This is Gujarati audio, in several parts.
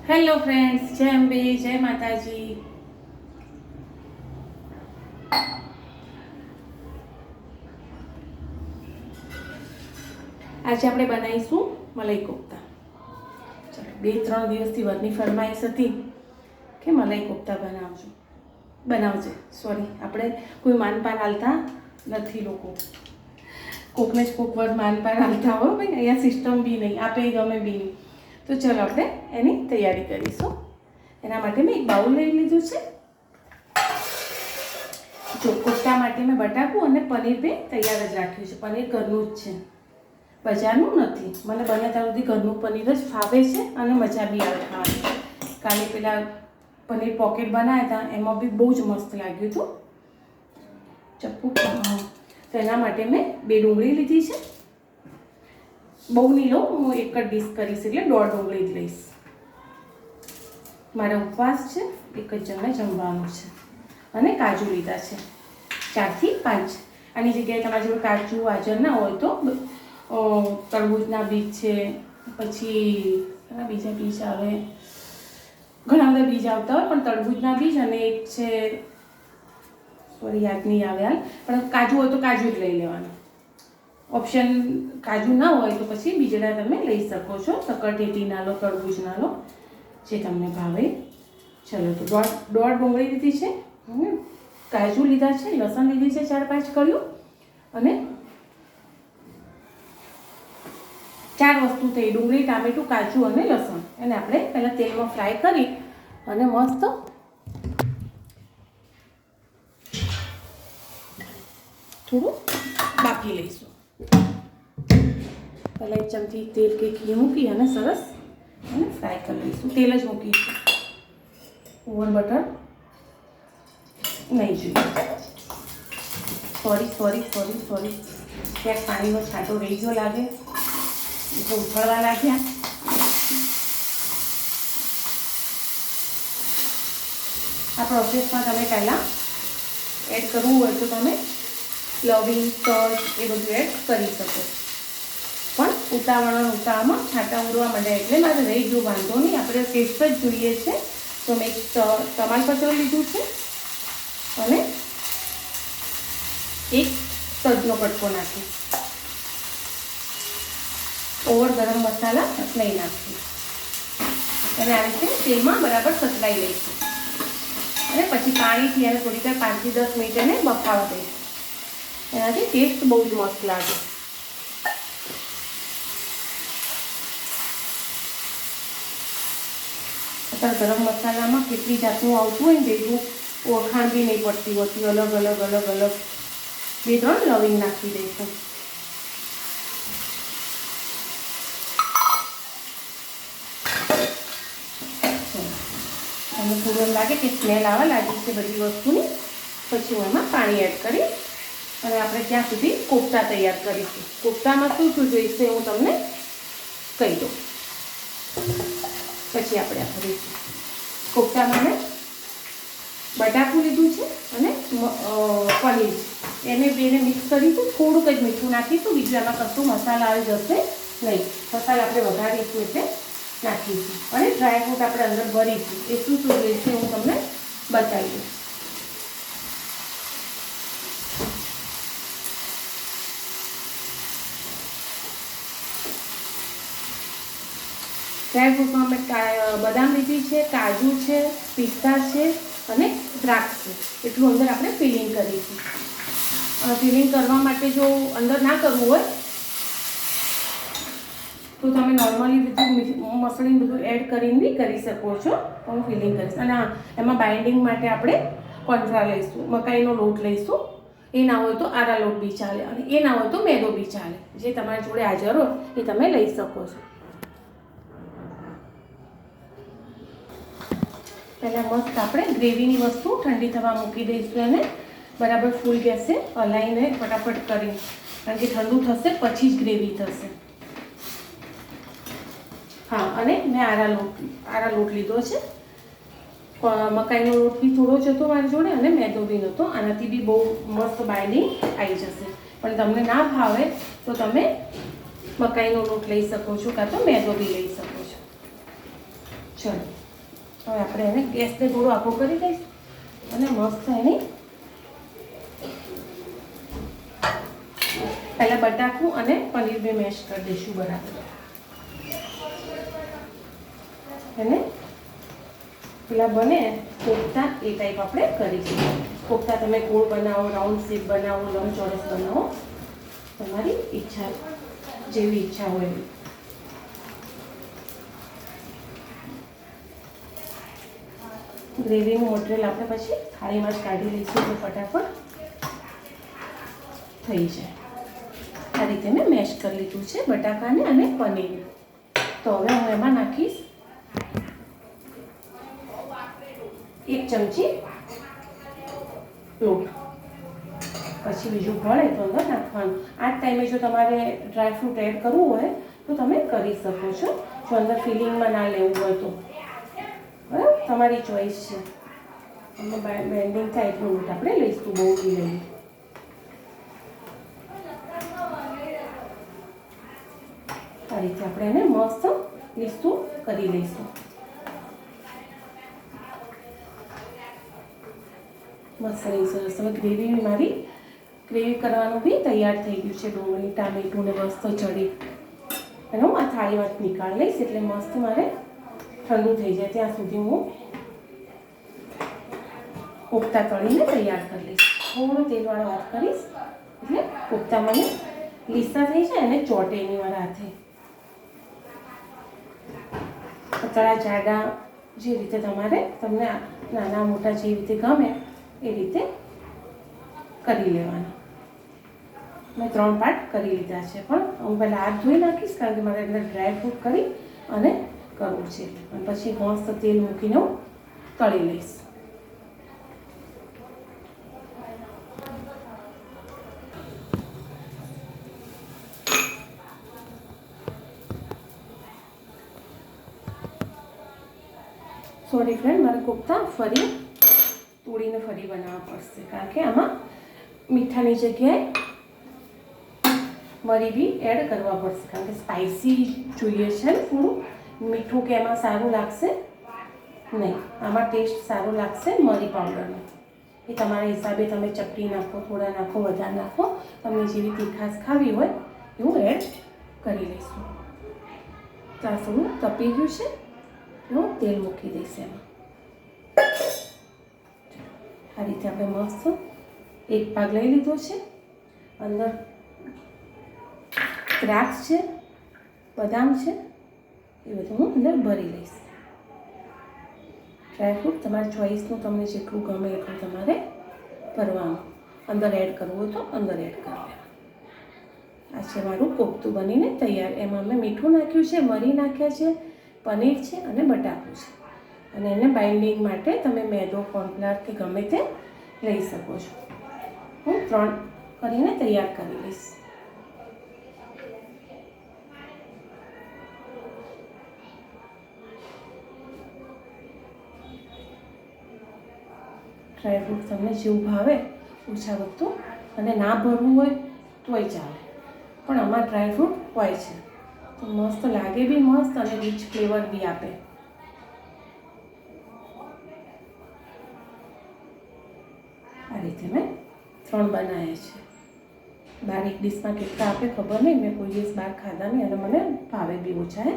હેલો ફ્રેન્ડ્સ, જય અંબે, જય માતાજી. આજે આપણે બનાવીશું મલાઈ કોફતા. ચાલો, 2-3 દિવસથી વરની ફરમાઈશ હતી કે મલાઈ કોફતા બનાવજે. સોરી, આપણે કોઈ માનપાન હાલતા નથી લોકો. કોકને જ કોક વાર માનપાન હાલતા હોય ભાઈ, અહીંયા સિસ્ટમ બી નહીં, આપે ગમે બી નહીં. તો ચાલો આપણે એની તૈયારી કરીશું. એના માટે મેં એક બાઉલ લઈ લીધું છે. જો કોફતા માટે મેં બટાકું અને પનીર બે તૈયાર જ રાખ્યું છે. પનીર ઘરનું જ છે, બજારનું નથી. મને બને ત્યાં સુધી ઘરનું પનીર જ ફાવે છે અને મજા બી આવે ખાવાની. કાલે પેલા પનીર પોકેટ બનાવ્યા હતા, એમાં બી બહુ જ મસ્ત લાગ્યું હતું. ચપ્પુ તો એના માટે મેં 2 ડુંગળી લીધી છે. બહુ નહીં લઉં, હું એક જ ડીશ કરીશ એટલે 1.5 ડુંગળી જ લઈશ. મારો ઉપવાસ છે, એક જ જણને જમવાનું છે. અને કાજુ લીધા છે 4 થી 5. આની જગ્યાએ તમારી જોડે કાજુ હાજર ના હોય તો તરબૂચના બીજ છે, પછી બીજા બીજ આવે, ઘણા બધા બીજ આવતા હોય, પણ તરબૂચના બીજ અને એક છે, સોરી યાદ નહીં આવે હાલ, પણ કાજુ હોય તો કાજુ જ લઈ લેવાનું. ઓપ્શન કાજુ ના હોય તો પછી બીજડા તમે લઈ શકો છો. સક્કરટેટી ના લો, તરબૂચ ના લો, જે તમને ભાવે. ચલો, તો 1.5 ડુંગળી લીધી છે, કાજુ લીધા છે, લસણ લીધી છે 4-5 કળીઓ, અને 4 વસ્તુ થઈ: ડુંગળી, ટામેટું, કાજુ અને લસણ. એને આપણે પહેલાં તેલમાં ફ્રાય કરી અને મસ્ત થોડું બાફી લઈશું. પહેલાં 1 ચમચી તેલ કે ઘી મૂકી અને સરસ અને ફ્રાય કરી લઈશું. તેલ જ મૂકીશું, ઓવર બટર નહીં જોઈએ. સોરી, ક્યાંક પાણીનો છાંટો રહી ગયો લાગે, એટલે ઉછળવા લાગ્યા. આ પ્રોસેસમાં તમે પહેલાં એડ કરવું હોય તો તમે લવિંગ, તજ એ બધું એડ કરી શકો. પણ ઉતાવળમાં છાંટા ઉડવા માંડ્યા એટલે મારે રહી ગયું, વાંધો નહીં, આપણે ટેસ્ટ જ જોઈએ છે. તો મેં તમાલપત્ર લીધું છે અને એક તજનો કટકો નાખી. ઓવર ગરમ મસાલા નહીં નાખી. એને આ રીતે તેલમાં બરાબર સતલાઈ લઈશું અને પછી પાણીથી એને થોડીક વાર 5 થી 10 મિનિટ એને બફાવા દઈશું. એનાથી ટેસ્ટ બહુ જ મસ્ત લાગે. અત્યારે ગરમ મસાલામાં કેટલી જાતનું આવતું હોય ને, જેટલું ઓળખાણ બી નહીં પડતી હોતી. અલગ અલગ 2-3 લવિંગ નાખી દઈશું. અને થોડું એમ લાગે કે સ્મેલ આવવા લાગી છે બધી વસ્તુની, પછી હું એમાં પાણી એડ કરી અને આપણે ત્યાં સુધી કોફતા તૈયાર કરીશું. કોફતામાં શું જોઈશે હું તમને કહી દઉં, પછી આપણે કરીશું. કોફતામાં મેં બટાકું લીધું છે અને પનીર, એને બેને મિક્સ કરીશું. થોડુંક જ મીઠું નાખીશું, બીજું એમાં કશું મસાલા આવી જશે નહીં. મસાલા આપણે વઘારીશું એટલે નાખીશું અને ડ્રાયફ્રૂટ આપણે અંદર ભરીશું. એ શું જોઈશે હું તમને બતાવી દઉં. ડ્રાયફ્રૂટમાં અમે બદામ લીધી છે, કાજુ છે, પિસ્તા છે અને દ્રાક્ષ છે. એટલું અંદર આપણે ફિલિંગ કરીશું. ફિલિંગ કરવા માટે જો અંદર ના કરવું હોય તો તમે નોર્મલી બધું મસળીને બધું એડ કરીને બી કરી શકો છો. તો હું ફિલિંગ કરીશ. અને એમાં બાઇન્ડિંગ માટે આપણે કોર્નફ્લાવર લઈશું, મકાઈનો લોટ લઈશું. એ ના હોય તો આરા લોટ બી ચાલે, અને એ ના હોય તો મેદો બી ચાલે. જે તમારી જોડે હાજર હોય એ તમે લઈ શકો છો. પહેલાં મસ્ત આપણે ગ્રેવીની વસ્તુ ઠંડી થવા મૂકી દઈશું. એને બરાબર ફૂલ ગેસે હલાવીને ફટાફટ કરી, કારણ કે ઠંડુ થશે પછી જ ગ્રેવી થશે. હા, અને મેં આરા લોટ લીધો છે. મકાઈનો લોટ બી થોડો જ હતો મારી જોડે અને મેદો બી નહોતો. આનાથી બી બહુ મસ્ત બાઇન્ડિંગ આવી જશે. પણ તમને ના ભાવે તો તમે મકાઈનો લોટ લઈ શકો છો, કાં તો મેદો બી લઈ શકો છો. ચલો. હવે આપણે એને ગેસને થોડું આખું કરી દઈશું અને મસ્ત એની પહેલાં બટાકું અને પનીર બી મેશ કરી દઈશું બરાબર. અને પેલા બને કોફતા એ ટાઈપ આપણે કરીશું. કોફતા તમે ગોળ બનાવો, રાઉન્ડ શેપ બનાવો, લંબચોરસ બનાવો, તમારી ઈચ્છા જેવી ઈચ્છા હોય એવી. ગ્રેવીનું મટીરિયલ આપણે પછી થાળીમાં જ કાઢી લઈશું તો ફટાફટ થઈ જાય. આ રીતે મેં મેશ કરી લીધું છે બટાકાને અને પનીર. તો હવે હું એમાં નાખીશ 1 ચમચી લોટ. પછી બીજું ભળે તો અંદર નાખવાનું. આ જ ટાઈમે જો તમારે ડ્રાયફ્રૂટ એડ કરવું હોય તો તમે કરી શકો છો. જો અંદર ફિલિંગમાં ના લેવું હોય તો બરાબર, તમારી ચોઈસ છે. એમાં બેન્ડિંગ થાય એટલું લોટ આપણે લઈશું, બહુ બી લઈએ. આ રીતે આપણે એને મસ્ત લીસું કરી લઈશું. મસ્ત રહી સરસ. હવે ગ્રેવી મારી ગ્રેવી કરવાનું બી તૈયાર થઈ ગયું છે. ડુંગળી ટામેટું ને મસ્ત ચડી અને હું આ થાળીમાં નીકાળી લઈશ એટલે મસ્ત મારે ઠંડુ થઈ જાય ત્યાં સુધી હું કોફતા તળીને તૈયાર કરી લઈશ. થોડું તેલવાળો હાથ કરીશ એટલે કોફતા મને લીસા થઈ જાય અને ચોટે નહીં મારા હાથે. પતળા જાડા જે રીતે તમને નાના મોટા જે રીતે ગમે એ રીતે કરી લેવાના. મેં 3 પાર્ટ કરી લીધા છે, પણ હું પહેલાં હાથ ધોઈ નાખીશ કારણ કે મારે અંદર ડ્રાયફ્રૂટ કરી અને કરવું છે. અને પછી મસ્ત તેલ મૂકીને હું તળી લઈશ. સોરી ફ્રેન્ડ, મારે કોફતા ફરી તોડીને ફરી બનાવવા પડશે કારણ કે આમાં મીઠાની જગ્યાએ મરી બી એડ કરવા પડશે કારણ કે સ્પાઇસી જોઈએ છે ને થોડું મીઠું, કે એમાં સારું લાગશે નહીં. આમાં ટેસ્ટ સારું લાગશે મરી પાવડરનો. એ તમારા હિસાબે તમે ચપટી નાખો, થોડા નાખો, વધારે નાખો, તમને જેવી તીખાશ ખાવી હોય એવું એડ કરી લઈશું. ત્યાં થોડું તપી ગયું છે, હું તેલ મૂકી દઈશ એમાં. આ રીતે આપણે મસ્ત એક ભાગ લઈ લીધો છે. અંદર દ્રાક્ષ છે, બદામ છે, એ બધું હું અંદર ભરી લઈશ. ડ્રાયફ્રૂટ તમારી ચોઈસનું, તમને જેટલું ગમે એટલું તમારે ભરવાનું. અંદર એડ કરવું હોય તો અંદર એડ કરી લેવાનું. આ છે મારું કોફતું બનીને તૈયાર. એમાં મેં મીઠું નાખ્યું છે, મરી નાખ્યા છે, પનીર છે અને બટાકું છે. અને એને બાઇન્ડિંગ માટે તમે મેદો, કોર્નફ્લાવર કે ગમે તે લઈ શકો છો. હું 3 કરીને તૈયાર કરી લઈશ. ડ્રાયફ્રૂટ તમને જેવું ભાવે ઓછા વધતું, અને ના ભરવું હોય તોય ચાલે, પણ આમાં ડ્રાયફ્રૂટ હોય છે તો મસ્ત લાગે બી મસ્ત અને રીચ ફ્લેવર બી આપે. આ રીતે મેં 3 બનાવ્યા છે. બહાર એક ડીશમાં કેટલા આપે ખબર નહીં, મેં કોઈ દિવસ બહાર ખાધા નહીં અને મને ભાવે બી ઓછા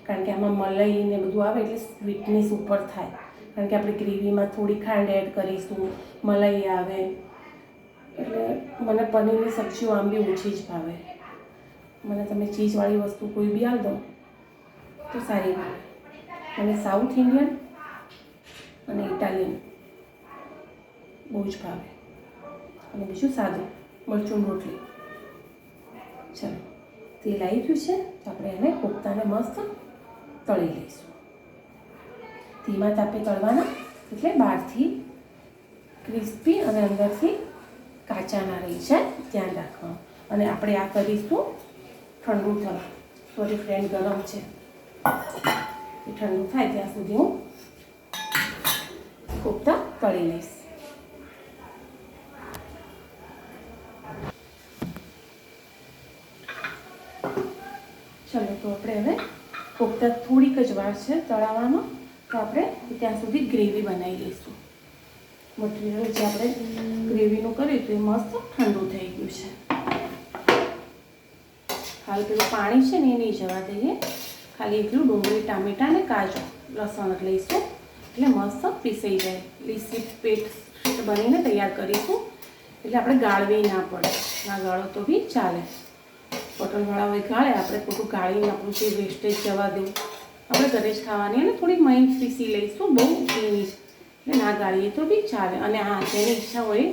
કારણ કે આમાં મલાઈ ને બધું આવે એટલે સ્વીટનેસ ઉપર થાય. કારણ કે આપણે ગ્રેવીમાં થોડી ખાંડ એડ કરીશું, મલાઈ આવે એટલે મને પનીરની સબ્જીઓ આમ બી ઓછી જ ભાવે. મને તમે ચીઝવાળી વસ્તુ કોઈ બી આપી દો તો સારી ભાવે. મને સાઉથ ઇન્ડિયન અને ઇટાલિયન બહુ જ ભાવે, અને બીજું સાદું મરચું રોટલી. ચલો, તેલ આવી ગયું છે તો આપણે એને કોફતાને મસ્ત તળી લઈશું. ધીમા તાપે તળવાના એટલે બહારથી ક્રિસ્પી અને અંદરથી કાચા ના રહી જાય, ધ્યાન રાખવાનું. અને આપણે આ કરીશું ઠંડુ થવા. સોરી ફ્રેન્ડ, ગરમ છે. એ ઠંડુ થાય ત્યાં સુધી હું કોફતા તળી લઈશ. ચલો, તો આપણે હવે કોફતા થોડીક જ વાર છે તળાવવામાં, તો આપણે ત્યાં સુધી ગ્રેવી બનાવી લઈશું. મટીરિયલ જે આપણે ગ્રેવીનું કર્યું હતું એ મસ્ત ઠંડુ થઈ ગયું છે. હાલ પેલું પાણી છે ને એ નહીં જવા દઈએ, ખાલી એટલું ડુંગળી, ટામેટાં અને કાજુ લસણ લઈશું એટલે મસ્ત પીસાઈ જાય. લીસી પેસ્ટ બનીને તૈયાર કરીશું એટલે આપણે ગાળવી ના પડે. ના ગાળો તો બી ચાલે, બોટલવાળા હોય ગાળે, આપણે ખોટું ગાળીને આપણું જે વેસ્ટેજ જવા દેવું. આપણે ઘરે જ ખાવાની અને થોડી મહીન પીસી લઈશું, બહુ ઝીણી એટલે ના ગાળીએ તો બી ચાલે. અને આ જેની ઈચ્છા હોય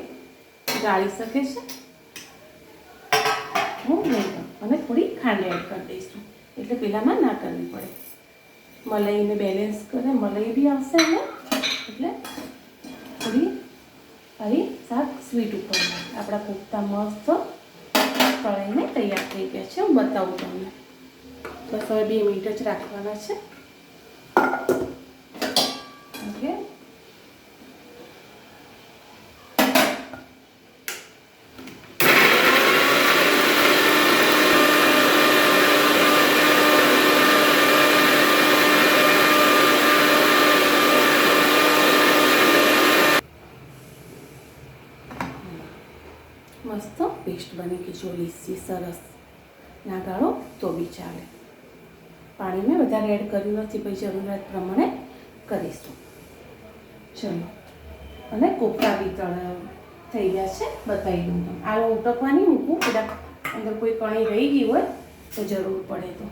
ગાળી શકે છે. હું નહીં અને થોડી ખાંડ એડ કરી દઈશું એટલે પેલામાં ના કરવી પડે. મલાઈને બેલેન્સ કરે, મલાઈ બી આવશે અને એટલે થોડી આવી શાક સ્વીટ ઉપર. આપણા કોફતા મસ્ત તળીને તૈયાર થઈ ગયા છે. હું બતાવું તમને. બસ હવે 2 મિનિટ જ રાખવાના છે. ઓકે, મસ્ત પેસ્ટ બની ગઈ જો લીસી સરસ. ના ગાળો તો બી ચાલે. પાણી મેં વધારે એડ કર્યું નથી, પછી જરૂરિયાત પ્રમાણે કરીશું. ચલો, અને કોફતા બી થઈ ગયા છે, બતાવી દઉં તમને. આ ઉટકવાની મૂકું, કદાચ અંદર કોઈ કણી રહી ગઈ હોય તો જરૂર પડે તો.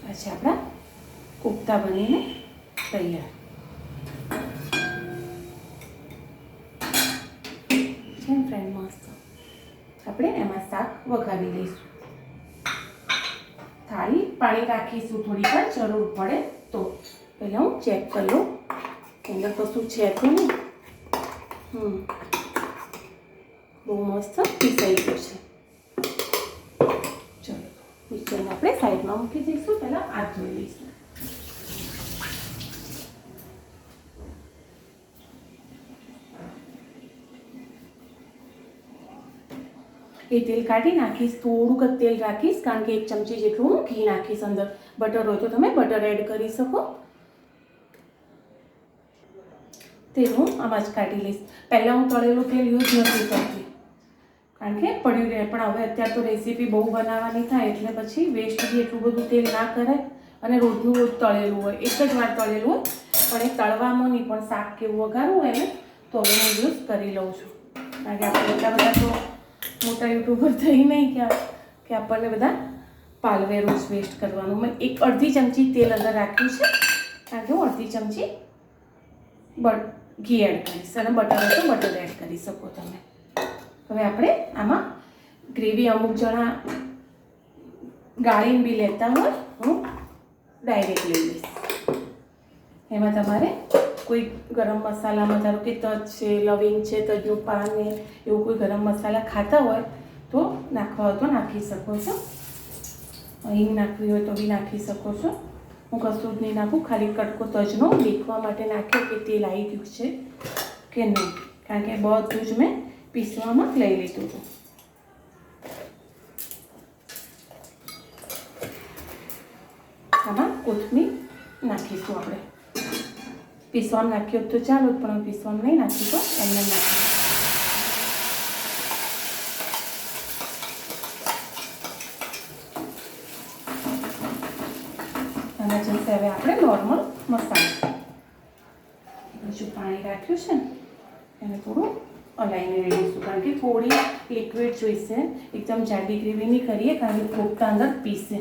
આ છે આપણા કોફતા બનીને તૈયાર છે ફ્રેન્ડ. મસ્ત આપણે એમાં શાક વઘારી લઈશું. થાળી પાણી રાખીશું થોડી વાર, જરૂર પડે તો. પહેલાં હું ચેક કરી લઉં અંદર કશું છે તો નહીં. બહુ મસ્ત પીસાઈ ગયું છે. ચલો, મિક્સરને આપણે સાઈડમાં મૂકી દઈશું. પહેલાં હાથ ધોઈ લઈશું. એ તેલ કાઢી નાખીશ, થોડુંક જ તેલ રાખીશ કારણ કે 1 ચમચી જેટલું હું ઘી નાખીશ અંદર. બટર હોય તો તમે બટર એડ કરી શકો. તેલ હું આમાં જ કાઢી લઈશ. પહેલાં હું તળેલું તેલ યુઝ નથી કરતી કારણ કે પડ્યું રહે, પણ હવે અત્યારે તો રેસીપી બહુ બનાવવાની થાય એટલે પછી વેસ્ટ બી એટલું બધું તેલ ના કરાય. અને રોજનું રોજ તળેલું હોય, એક જ વાર તળેલું હોય, પણ એ તળવામાં નહીં, પણ શાક કેવું વઘારવું હોય ને તો હવે હું યુઝ કરી લઉં છું. કારણ કે આપણે એટલા બધા તો મોટા યુટ્યુબર થઈ નહીં કે આપણને બધા પાલવે રોજ વેસ્ટ કરવાનું. મેં અડધી ચમચી તેલ અંદર રાખ્યું છે કારણ કે હું અડધી ચમચી ઘી એડ કરીશ અને બટર હોય તો બટર એડ કરી શકો તમે. હવે આપણે આમાં ગ્રેવી અમુક જણા ગાળીને બી લેતા હોય, હું ડાયરેક્ટ લઈ લઈશ. એમાં તમારે કોઈ ગરમ મસાલામાં ધારો કે તજ છે, લવિંગ છે, તજનું પાન ને એવું કોઈ ગરમ મસાલા ખાતા હોય તો નાખવા હોય તો નાખી શકો છો. હિંગ નાખવી હોય તો બી નાખી શકો છો. હું કશું જ નહીં નાખું, ખાલી કટકો તજનો દેખવા માટે નાખ્યો કે તેલ આવી ગયું છે કે નહીં, કારણ કે બધું જ મેં પીસવામાં લઈ લીધું હતું. આમાં કોથમીર નાખીશું આપણે. પીસવામાં નાખ્યો તો ચાલો, પણ પીસવામાં નહીં નાખી તો એમને નાખી. આના જશે હવે આપણે નોર્મલ મસાલો. હજુ પાણી રાખ્યું છે ને એને થોડું હલાવીને રેડીશું કારણ કે થોડી લિક્વિડ જોઈશે. એકદમ જાડી ગ્રેવી નહીં કરીએ કારણ કે કોફતા અંદર પીસે.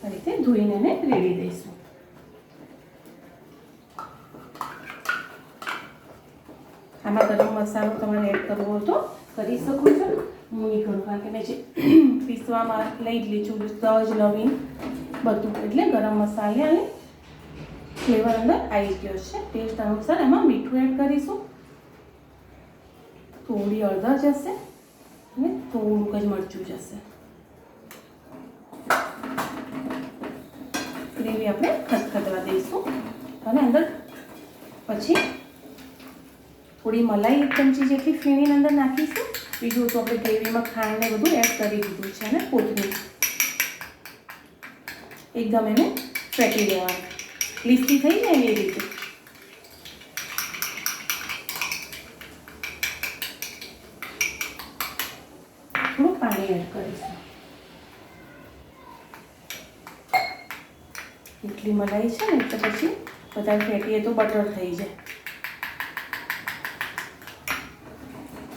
આ રીતે ધોઈને એને રેડી દઈશું. આમાં ગરમ મસાલો તમારે એડ કરવો હોય તો કરી શકો છો. હું નહીં કરું કારણ કે મેં જે પીસવામાં લઈ જ લીધું તજ, લવિંગ બધું, એટલે ગરમ મસાલા અને ફ્લેવર અંદર આવી ગયો છે. ટેસ્ટ અનુસાર એમાં મીઠું એડ કરીશું, થોડી હળદર જશે અને થોડુંક જ મરચું જશે. ગ્રેવી આપણે ખદખદવા દઈશું અને અંદર પછી થોડી મલાઈ 1 ચમચી જેટલી ફીણીને અંદર નાખીશું. બીજું તો આપણે ગ્રેવીમાં ખાંડ ને બધું એડ કરી દીધું છે અને કોથમીર. એકદમ એને ફેટી દેવાનું, લીસી થઈ જાય ને એ રીતે. થોડું પાણી એડ કરીશું. એટલી મલાઈ છે ને એટલે પછી વધારે ફેટીએ તો બટર થઈ જાય.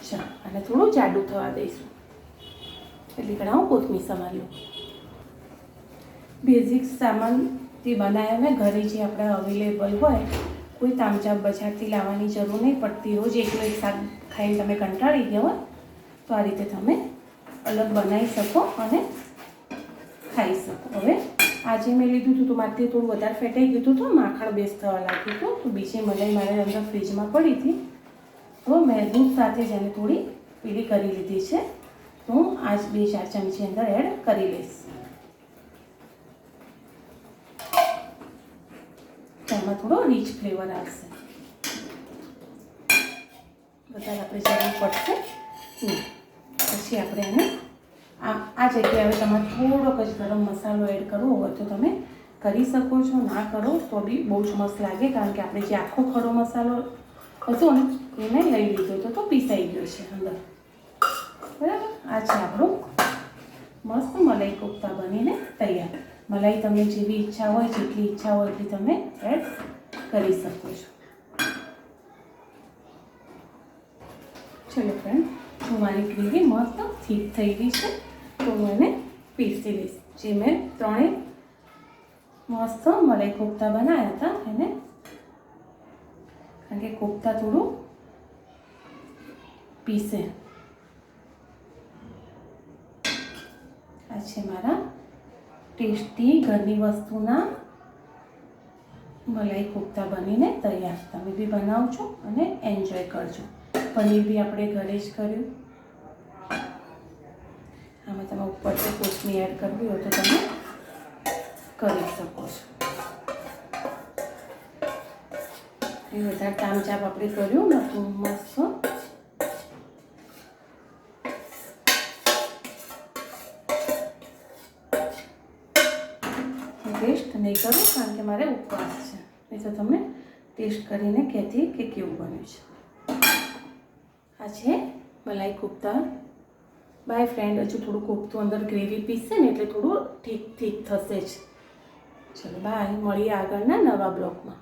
ચાલો અને થોડું જાડું થવા દઈશું. એટલે ઘણા કોથમીર સમાર્યું. બેઝિક સામાનથી બનાવ્યા મેં ઘરે જે આપણે અવેલેબલ હોય, કોઈ તામઝામ બજારથી લાવવાની જરૂર નહીં પડતી. રોજ એકનું એક શાક ખાઈને તમે કંટાળી ગયા હોય તો આ રીતે તમે અલગ બનાવી શકો અને ખાઈ શકો. હવે આજે મેં લીધું હતું તો મારાથી થોડું વધારે ફેટાઈ ગયું હતું, તો માખણ બેસ થવા લાગ્યું હતું. તો બીજી મલાઈ મારે અંદર ફ્રીજમાં પડી હતી, તો મેં દૂધ સાથે જ એને થોડી પીળી કરી લીધી છે. તો હું આજ 2-4 ચમચી અંદર એડ કરી લઈશ. તેમાં થોડો રીચ ફ્લેવર આવશે. વધારે આપણે જરૂર પડશે નહીં. પછી આપણે એને આ જગ્યાએ હવે તમારે થોડોક જ ગરમ મસાલો એડ કરવો હોય તો તમે કરી શકો છો. ના કરો તો બી બહુ જ મસ્ત લાગે, કારણ કે આપણે જે આખો ખડો મસાલો હતો ને એને લઈ લીધો હતો, તો પીસાઈ ગયો છે અંદર. બરાબર, આ છે આપણું મસ્ત મલાઈ કોફતા બનીને તૈયાર. મલાઈ તમને જેવી ઈચ્છા હોય, જેટલી ઈચ્છા હોય એટલી તમે એડ કરી શકો છો. ચલો ફ્રેન્ડ, હું મારી ગ્રેવી મસ્ત થીક થઈ ગઈ છે, તો હું એને પીસી લઈશ. જે મેં 3 મસ્ત મલાઈ કોફતા બનાવ્યા હતા એને, કારણ કે કોફતા થોડું પીસે. આ છે મારા ટેસ્ટી ઘરની વસ્તુના મલાઈ કોફતા બનીને તૈયાર. તમે બી બનાવજો અને એન્જોય કરજો. પનીર બી આપણે ઘરે જ કર્યું. આમાં તમે ઉપરથી કોથમીર એડ કરવી હોય તો તમે કરી શકો છો. એ વધારે તામઝામ આપણે કર્યું ને તો મસ્ત ટેસ્ટ નહીં કરું, કારણ કે મારે ઉપવાસ છે. નહીં તો તમને ટેસ્ટ કરીને કહેતી કે કેવું બન્યું છે. આ છે મલાઈ કોફતા. બાય ફ્રેન્ડ, હજુ થોડું કોફતું અંદર ગ્રેવી પીસશે ને એટલે થોડું ઠીક થશે જ. ચલો બાય, મળીએ આગળના નવા બ્લોગમાં.